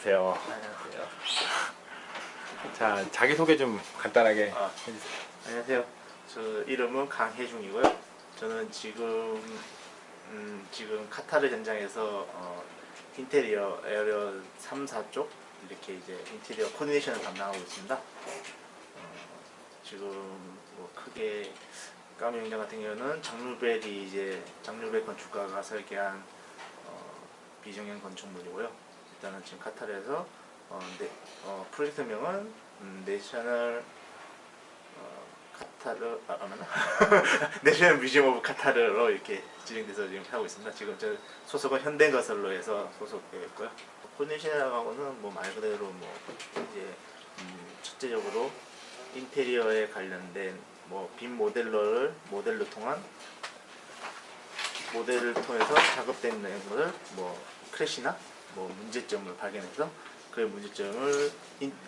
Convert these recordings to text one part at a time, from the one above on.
안녕하세요. 안녕하세요. 자, 자기소개 좀 간단하게 해주세요. 안녕하세요. 저 이름은 강혜중이고요. 저는 지금 카타르 현장에서 인테리어 에어리어 3, 4쪽 이렇게 이제 인테리어 코디네이션을 담당하고 있습니다. 지금 뭐 크게 까미 현장 같은 경우는 장르벨 건축가가 설계한 비정형 건축물이고요. 일단은 지금 카타르에서 프로젝트명은 내셔널 카타르 맞나? 내셔널 뮤지엄 오브 카타르로 이렇게 진행돼서 지금 하고 있습니다. 지금 저 소속은 현대건설로해서 소속되어 있고요. 코디네이션이라고 하고는 뭐 말 그대로 뭐 이제 첫째적으로 인테리어에 관련된 뭐 빔 모델을 통해서 작업된 내용을 뭐 크래시나 뭐 문제점을 발견해서 그 문제점을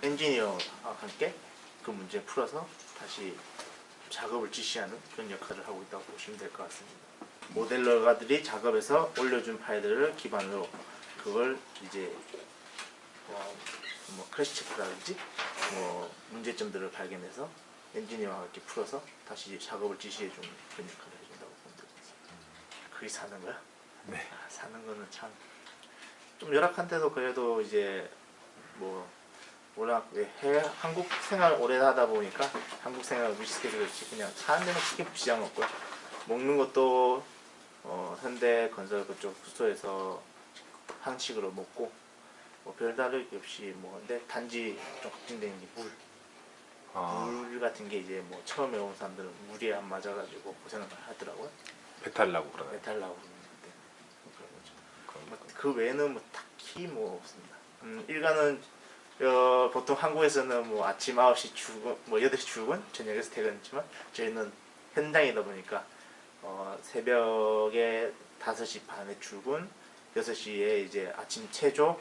엔지니어와 함께 그 문제 풀어서 다시 작업을 지시하는 그런 역할을 하고 있다고 보시면 될 것 같습니다. 모델러가들이 작업해서 올려준 파일들을 기반으로 그걸 이제 뭐 크래시 체크라든지 뭐 문제점들을 발견해서 엔지니어와 함께 풀어서 다시 작업을 지시해주는 그런 역할을 해준다고 보면 되겠습니다. 그게 사는 거야? 네. 사는 거는 참 좀 열악한데도 그래도 이제 뭐 워낙 한국 생활 오래 하다 보니까 한국 생활 무식해서 그렇지 그냥 사는 데는 크게 지장 없고요. 먹는 것도 현대 건설 그쪽 숙소에서 한식으로 먹고 뭐 별다를 게 없이 뭐 근데 단지 좀 걱정되는 게 물 같은 게 이제 뭐 처음에 온 사람들은 물이 안 맞아가지고 고생을 하더라고요. 배탈 나고 그러나요? 배탈 나고 그런 거죠. 그 외에는 뭐 딱히 뭐 없습니다. 일간은 보통 한국에서는 뭐 아침 9시 출근, 뭐 8시 출근, 저녁에서 퇴근이지만 저희는 현장이다 보니까 새벽에 5시 반에 출근, 6시에 이제 아침 체조,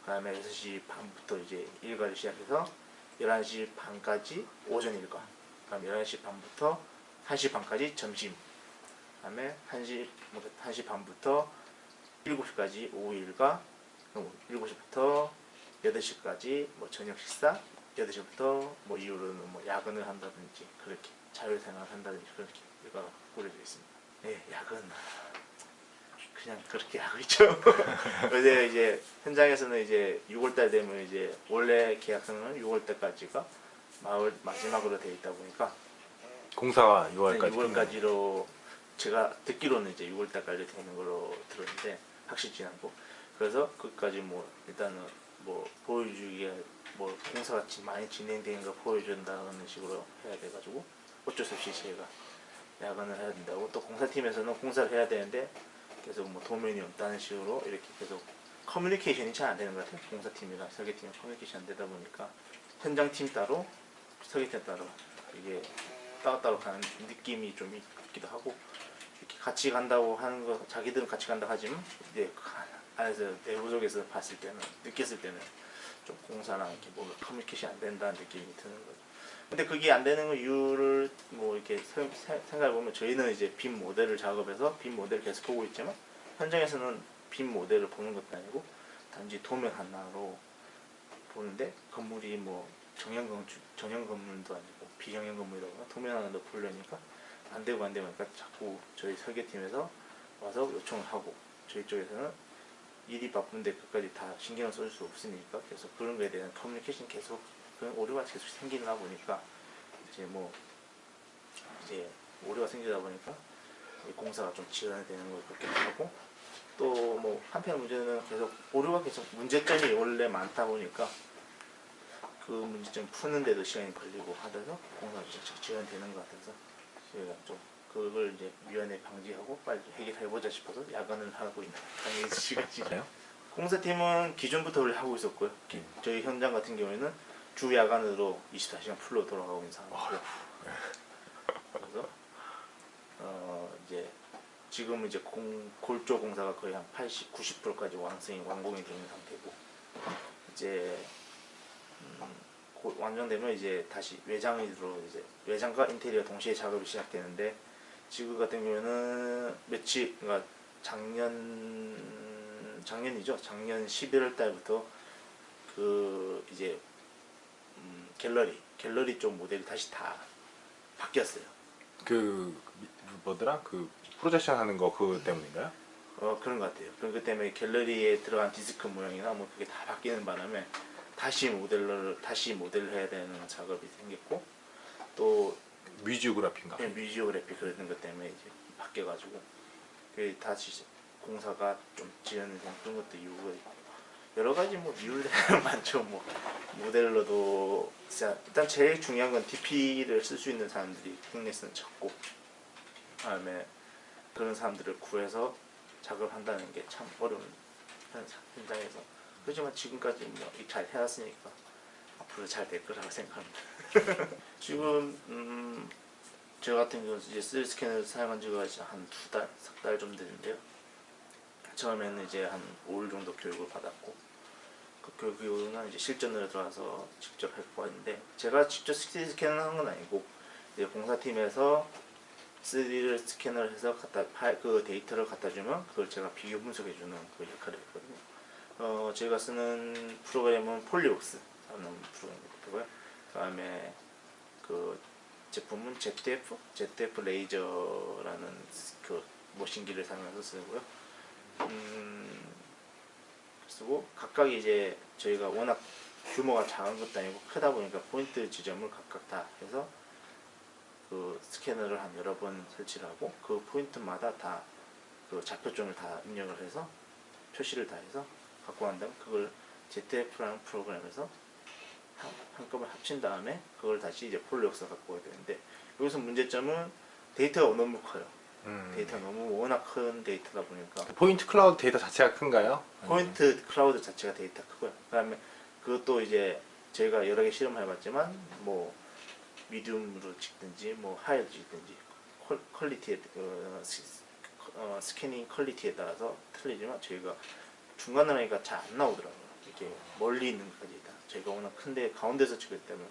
그다음에 6시 반부터 이제 일과를 시작해서 11시 반까지 오전 일과, 그다음 11시 반부터 1시 반까지 점심, 그다음에 1시 반부터 7시까지 오후 일과, 7시부터 8시까지 뭐 저녁 식사, 8시부터 뭐 이후로는 뭐 야근을 한다든지 그렇게 자율생활을 한다든지 그렇게 일과가 꾸려져 있습니다. 네, 야근 그냥 그렇게 하고 있죠. 근데 이제 현장에서는 이제 6월달 되면 이제 원래 계약서는 6월달까지가 마지막으로 되어 있다 보니까 공사가 6월까지 6월까지로 제가 듣기로는 이제 6월달까지 되는 걸로 들었는데 확실치 않고 그래서 그까지 뭐 일단은 뭐 보여주기에 뭐 공사가 많이 진행되는 거 보여준다는 식으로 해야 돼가지고 어쩔 수 없이 제가 야근을 해야 된다고 또 공사팀에서는 공사를 해야 되는데 계속 뭐 도면이 없다는 식으로 이렇게 계속 커뮤니케이션이 잘 안 되는 것 같아요. 공사팀이랑 설계팀이랑 커뮤니케이션 안 되다 보니까 현장팀 따로 설계팀 따로 이게 따로따로 가는 느낌이 좀 있기도 하고 이렇게 같이 간다고 하는 거 자기들은 같이 간다고 하지만 이제 안에서 내부적에서 느꼈을 때는 좀 공사랑 이렇게 뭔가 커뮤니케이션이 안 된다는 느낌이 드는 거죠. 근데 그게 안 되는 이유를 뭐 이렇게 생각해 보면 저희는 이제 빔 모델을 작업해서 빔 모델을 계속 보고 있지만 현장에서는 빔 모델을 보는 것도 아니고 단지 도면 하나로 보는데 건물이 뭐 전형 건물도 아니고 비정형 건물이라고 도면 하나도 보려니까 안 되고 하니까 자꾸 저희 설계팀에서 와서 요청을 하고 저희 쪽에서는 일이 바쁜데 그까지 다 신경을 쓸 수 없으니까 계속 그런 거에 대한 커뮤니케이션 계속 그런 오류가 계속 생기다 보니까 이제 오류가 생기다 보니까 공사가 좀 지연이 되는 것 같기도 하고 또 뭐 한편 문제는 계속 오류가 계속 문제점이 원래 많다 보니까 그 문제점 푸는데도 시간이 걸리고 하면서 공사가 계속 지연되는 것 같아서 저희가 좀 그걸 이제 미연에 방지하고 빨리 해결해보자 싶어서 야근을 하고 있는 시간이에요. 공사팀은 기존부터 원래 하고 있었고요. 저희 현장 같은 경우에는 주 야간으로 24시간 풀로 돌아가고 있는 상황이고요. 그래서 이제 지금 이제 골조 공사가 거의 한 80, 90%까지 완공이 되는 상태고 이제 완성되면 이제 다시 외장으로 이제 외장과 인테리어 동시에 작업이 시작되는데 지금 같은 경우에는 그러니까 작년이죠. 작년 11월 달부터 이제 갤러리 쪽 모델이 다시 다 바뀌었어요. 뭐더라? 프로젝션 하는 거 그거 때문인가요? 그런 것 같아요. 그런 것 때문에 갤러리에 들어간 디스크 모양이나 뭐 그게 다 바뀌는 바람에 다시 모델을 해야 되는 작업이 생겼고, 또 뮤지오그래피인가? 뮤지오그래피 그런 것 때문에 이제 바뀌어가지고 그 다시 공사가 좀 지연된 그런 것도 이유가 있고, 여러 가지 뭐 이유는 많죠. 뭐 모델러도 일단 제일 중요한 건 DP를 쓸 수 있는 사람들이 국내에서는 적고, 그다음에 그런 사람들을 구해서 작업한다는 게 참 어려운 현장에서. 그렇지만 지금까지 뭐 잘 해왔으니까 앞으로 잘 될 거라고 생각합니다. 지금 저 같은 경우 이제 3D 스캐너를 사용한 지가 이제 한 2달, 3달 좀 됐는데요. 처음에는 이제 한 5일 정도 교육을 받았고, 그 교육은 이제 실전으로 들어가서 직접 해보고 했는데, 제가 직접 3D 스캐너를 한 건 아니고 이제 공사팀에서 3D를 스캐너를 해서 그 데이터를 갖다 주면 그걸 제가 비교 분석해 주는 그 역할을 했거든요. 제가 쓰는 프로그램은 폴리웍스라는 프로그램이고요. 그다음에 그 제품은 ZF 레이저라는 그 머신기를 사용해서 쓰고요. 쓰고 각각 이제 저희가 워낙 규모가 작은 것도 아니고 크다 보니까 포인트 지점을 각각 다 해서 그 스캐너를 한 여러 번 설치를 하고, 그 포인트마다 다 그 좌표점을 다 입력을 해서 표시를 다 해서 갖고 간 다음 그걸 ZF라는 프로그램에서 한꺼번에 합친 다음에 그걸 다시 이제 폴리웍스로 갖고 와야 되는데, 여기서 문제점은 데이터가 너무 커요. 데이터가 너무 워낙 큰 데이터다 보니까. 포인트 클라우드 데이터 자체가 큰가요? 포인트 클라우드 자체가 데이터 크고요. 그다음에 그것도 이제 저희가 여러 개 실험을 해봤지만 뭐 미디움으로 찍든지 뭐 하이로 찍든지 퀄리티에 스캐닝 퀄리티에 따라서 틀리지만 저희가 중간에 하니까 잘 안 나오더라고요. 이렇게 멀리 있는 것까지 다. 저희가 워낙 큰데 가운데서 찍을 때문에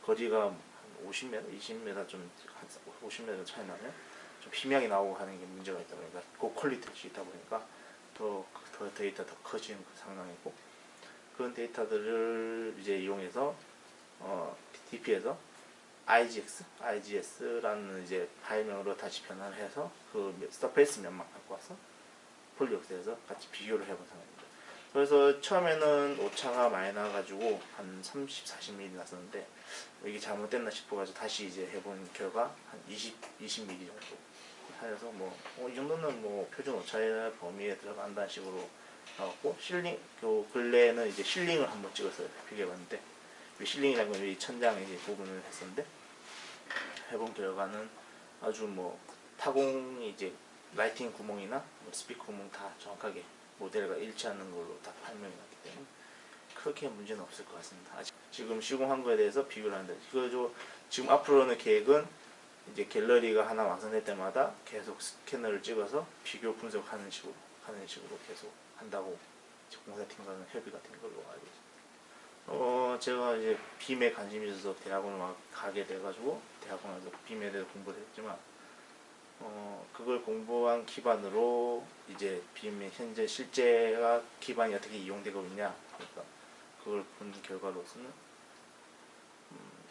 거리가 한 50m, 20m 좀 한 50m 차이 나면 좀 희미하게 나오고 하는 게 문제가 있다 보니까 그 퀄리티가 있다 보니까 더 데이터 더 커지는 그 상황이고, 그런 데이터들을 이제 이용해서 DP에서 IGS라는 이제 파일명으로 다시 변환을 해서 그 서페이스 면만 갖고 와서 폴리웍스에서 같이 비교를 해본 상황입니다. 그래서 처음에는 오차가 많이 나가지고 한 30, 40mm 났었는데, 이게 잘못됐나 싶어가지고 다시 이제 해본 결과 한 20mm 정도 하여서 이 정도는 뭐 표준 오차의 범위에 들어간다는 식으로 나왔고, 그 근래에는 이제 실링을 한번 찍어서 비교해봤는데, 실링이라는 건 이 천장 이제 부분을 했었는데, 해본 결과는 아주 뭐 타공이 이제 라이팅 구멍이나 뭐 스피커 구멍 다 정확하게 모델과 일치하는 걸로 다 판명이 났기 때문에 그렇게 문제는 없을 것 같습니다. 아직 지금 시공한 거에 대해서 비교를 하는데, 지금 앞으로는 계획은 이제 갤러리가 하나 완성될 때마다 계속 스캐너를 찍어서 비교 분석하는 식으로 계속 한다고 공사팀과는 협의가 된 걸로 알고 있습니다. 제가 이제 빔에 관심이 있어서 대학원을 가게 돼가지고 대학원에서 빔에 대해서 공부를 했지만, 그걸 공부한 기반으로 이제 빔의 현재 실제가 기반이 어떻게 이용되고 있냐, 그러니까 그걸 본 결과로서는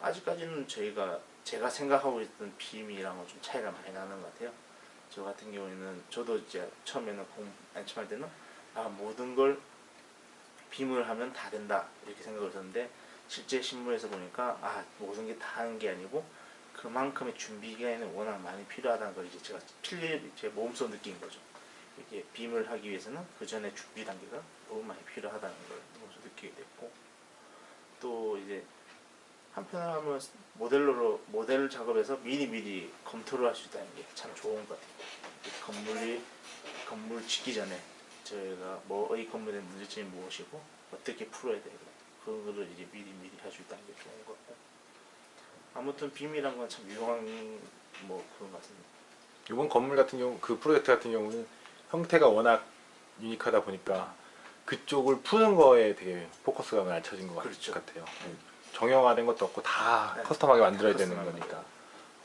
아직까지는 제가 생각하고 있던 빔이랑은 좀 차이가 많이 나는 것 같아요. 저 같은 경우에는 저도 이제 처음에는 안침할 때는 모든 걸 빔을 하면 다 된다 이렇게 생각을 했는데, 실제 실무에서 보니까 모든 게 다 하는 게 아니고 그만큼의 준비 기간이 워낙 많이 필요하다는 걸 이제 제가 제 몸소 느낀 거죠. 이게 빔을 하기 위해서는 그 전에 준비 단계가 너무 많이 필요하다는 걸 몸소 느끼게 됐고, 또 이제 한편으로 하면 모델 작업에서 미리 검토를 할 수 있다는 게 참 좋은 것 같아요. 건물 짓기 전에 저희가 이 건물의 문제점이 무엇이고 어떻게 풀어야 되고 그거를 이제 미리 할 수 있다는 게 좋은 것 같고, 아무튼 빔이란 건 참 유용한 그런 것 같습니다. 이번 건물 같은 경우, 그 프로젝트 같은 경우는 형태가 워낙 유니크하다 보니까 그쪽을 푸는 거에 되게 포커스가 맞춰진 것 그렇죠. 같아요. 정형화된 것도 없고 다 커스텀하게 만들어야 되는 거니까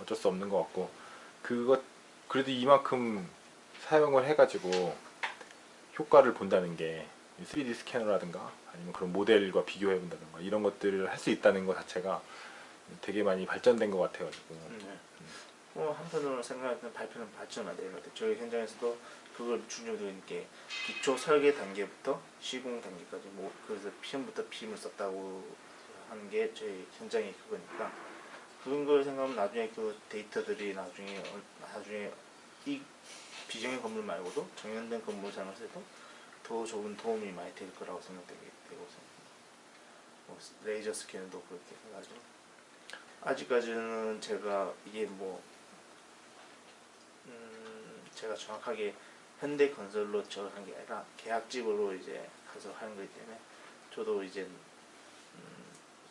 어쩔 수 없는 것 같고, 그래도 이만큼 사용을 해가지고 효과를 본다는 게 3D 스캐너라든가 아니면 그런 모델과 비교해 본다든가 이런 것들을 할 수 있다는 것 자체가 되게 많이 발전된 것 같아가지고. 네. 뭐 한편으로 생각하면 발표는 발전이 되는 것 같아요. 저희 현장에서도 그걸 중요하게 있게 기초 설계 단계부터 시공 단계까지 뭐 그래서 PM부터 PM을 썼다고 하는 게 저희 현장의 그거니까 그런 걸 생각하면 나중에 그 데이터들이 나중에 이 비정형 건물 말고도 정형된 건물 사용해서도 더 좋은 도움이 많이 될 거라고 생각되고 뭐 레이저 스캐너도 그렇게 해가지고 아직까지는 제가 이게 뭐 제가 정확하게 현대건설로 저를 한 게 아니라 계약직으로 이제 가서 하는 거기 때문에 저도 이제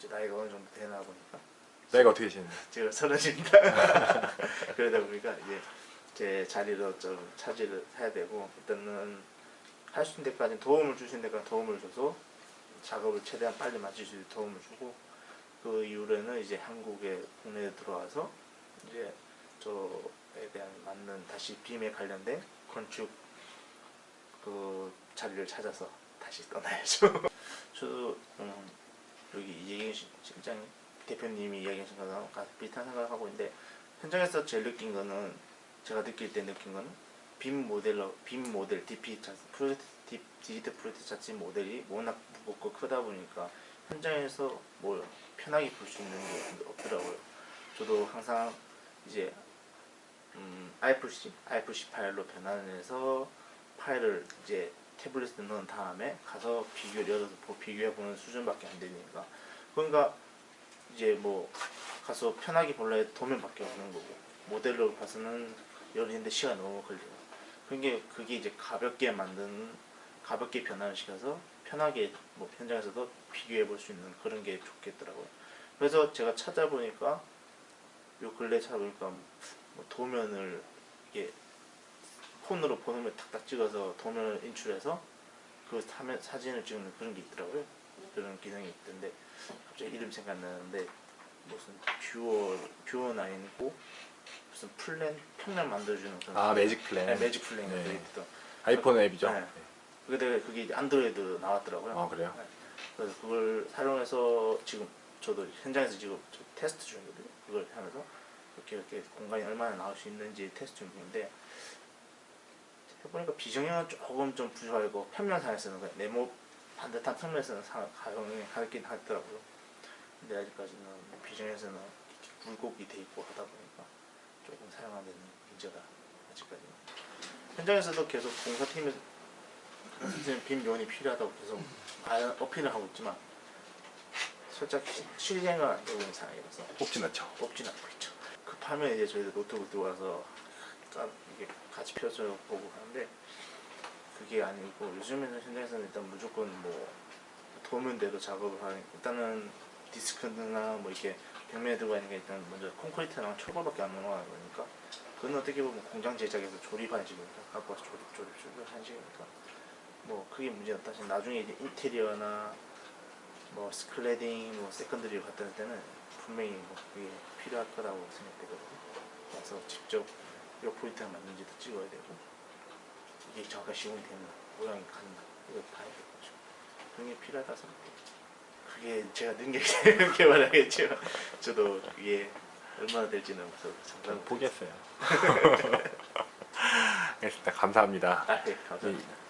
나이가 어느 정도 되나 보니까 나이가 어떻게 되시는데? 제가 30입니다. 그러다 보니까 이제 제 자리로 좀 차지를 해야 되고 일단은 할 수 있는 데까지 도움을 주신 데까지 도움을 줘서 작업을 최대한 빨리 마칠 수 있도록 도움을 주고 그 이후로는 이제 한국에 국내에 들어와서 이제 저에 대한 맞는 다시 빔에 관련된 건축 그 자리를 찾아서 다시 떠나야죠. 저도 여기 이재경 실장님 대표님이 이야기하신 거랑 비슷한 생각을 하고 있는데 현장에서 제일 느낀 거는 제가 느낄 때 느낀 거는 빔 모델 디지털 프로젝트 자체 모델이 워낙 무겁고 크다 보니까 현장에서 뭘 편하게 볼 수 있는 게 없더라고요. 저도 항상 이제 IFC 파일로 변환해서 파일을 이제 태블릿에 넣은 다음에 가서 열어서 비교해보는 수준밖에 안 되니까 그러니까 이제 뭐 가서 편하게 볼라 해도 도면밖에 없는 거고 모델로 봐서는 열리는데 시간이 너무 걸려요. 그게 이제 가볍게 변환을 시켜서 편하게 뭐 현장에서도 비교해 볼 수 있는 그런 게 좋겠더라고요. 그래서 제가 찾아보니까 요 근래 찾아보니까 뭐 도면을 이게 폰으로 보면을 탁탁 찍어서 도면을 인출해서 그 사진을 찍는 그런 게 있더라고요. 그런 기능이 있던데 갑자기 이름 생각 안 나는데 무슨 뷰어는 아니고 무슨 평면 만들어주는 그런 매직 플랜. 네, 매직 플랜이 네. 있던 아이폰 앱이죠. 네. 그게 안드로이드 나왔더라고요. 아 그래요? 네. 그래서 그걸 활용해서 지금 저도 현장에서 지금 테스트 중이거든요. 그걸 하면서 이렇게 공간이 얼마나 나올 수 있는지 테스트 중인데 해보니까 비정형은 조금 좀 부족하고 평면상에서는 그냥 네모 반듯한 평면에서는 가능하긴 하더라고요. 근데 아직까지는 비정형에서는 굴곡이 돼 있고 하다 보니까 조금 사용하는 데는 문제가 아직까지는. 현장에서도 계속 공사팀에서 빔 요원이 필요하다고 계속 어필을 하고 있지만 살짝 실행을 안 되고 있는 상황이라서 뽑진 않죠. 뽑진 않고 있죠. 급하면 이제 저희도 노트북 들어와서 이게 같이 펴서 보고 하는데 그게 아니고 요즘에는 현장에서는 일단 무조건 뭐 도면대로 작업을 하니까 일단은 디스크나 뭐 이렇게 벽면에 들어가 있는 게 일단 먼저 콘크리트랑 철골밖에 안 넘어가는 거니까 그건 어떻게 보면 공장 제작에서 조립한 식이니까 갖고 와서 조립한 식이니까 뭐 그게 문제는 없다. 나중에 이제 인테리어나 뭐 스클레딩, 뭐 세컨드리를 갖다 할 때는 분명히 뭐 그게 필요할 거라고 생각되거든요. 그래서 직접 이 포인트가 맞는지도 찍어야 되고 이게 정확하게 시공이 되는 모양이 가는가 이걸 봐야 될 거죠. 그런 게 필요하다 생각해요. 그게 제가 능력 개발하겠지만 저도 이게 얼마나 될지는 저는 포기했어요. 알겠습니다. 감사합니다. 네, 감사합니다.